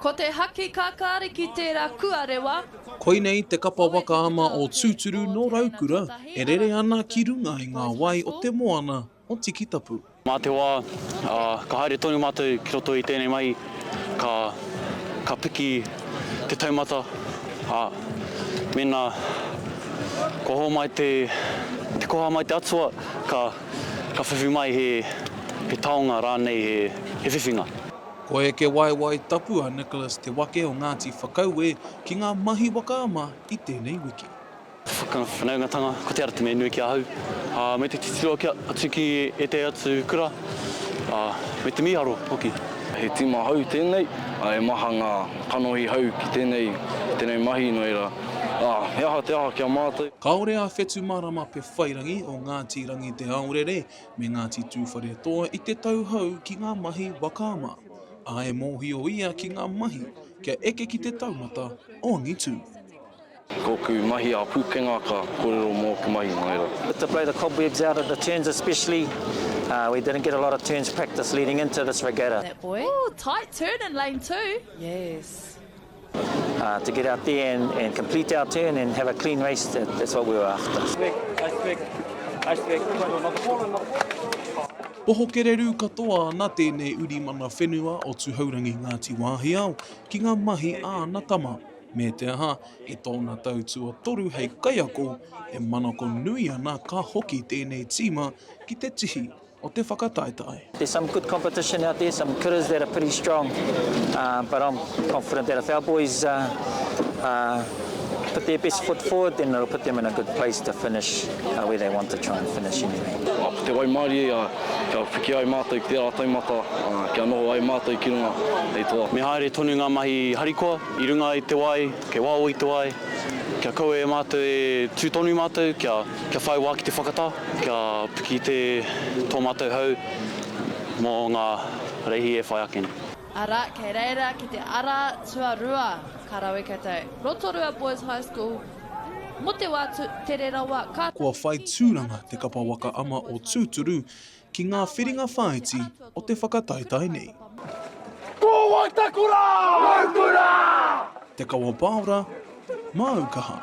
Ko te haki kākāri ki tērā kuarewa. Koinei te kapa waka ama o Tūturu no Raukura e rere ana ki runga i ngā wai o te moana o Tikitapu. Mā te wā, ka haere tonu mātou ki roto i tēnei mai, ka piki te taumata. Mena, ko ho mai te koha mai te atua, ka whiwhi mai he taonga rānei he whiwhinga. Ko e ke wai tapua Nicholas te wake o Ngāti whakaue ki ngā mahi waka ama i tēnei wiki. Whanaungatanga, ko te ara te me nui ki ahau. Me te titiroa ki atu ki e te atu kura, me te miharo hoki. He tima hau tēnei, e maha ngā kanohi hau ki tēnei mahi no era. He aha te aha kia mātou. Kaore a whetu marama pe whairangi o Ngāti rangi te haurere me Ngāti tūwhare toa i te tauhau ki ngā mahi waka ama. A e mōhio ia ki ngā mahi kia eke ki te taumata o Angitu. Koku mahi a Pūkenga ka kōrero mō ki mahi no era. To blow the cobwebs out of the turns especially, we didn't get a lot of turns practice leading into this regatta. That boy. Oh, tight turn in lane 2. Yes. To get out there and complete our turn and have a clean race, that's what we were after. Pūkōrero katoa nā tēnei uri mana whenua o tūhaurangi Ngāti Wāhiao ki ngā mahi ānatama. Me te aha, e tōna tautua toru hei kaiako e manako nui ana ka hoki tēnei tīma ki te tihi o te whakataetai. There's some good competition out there, some kuras that are pretty strong, but I'm confident that if our boys put their best foot forward, then it'll put them in a good place to finish where they want to try and finish anyway. Te wai Māori, kia whiki ai mātou ki te ara taumata, kia noho ai mātou ki runga hei toa. Me haere tonu ngā mahi harikoa, i runga i te wai, ke wāo i te wai. Kia kaue e mātou e tūtonu mātou, kia whai wā ki te whakata, kia piki te tō mātou hau mō ngā reihi e whai akeni. Ara, kei reira ki te ara tuarua, karawe katoa. Rotorua Boys High School, mo te wā te rerawa ka... Kua whai tūranga te kapa waka ama o Tūturu ki ngā whiringa whaiti o te whakataetai nei. Raukura! Te Kawa Paora, Aukaha.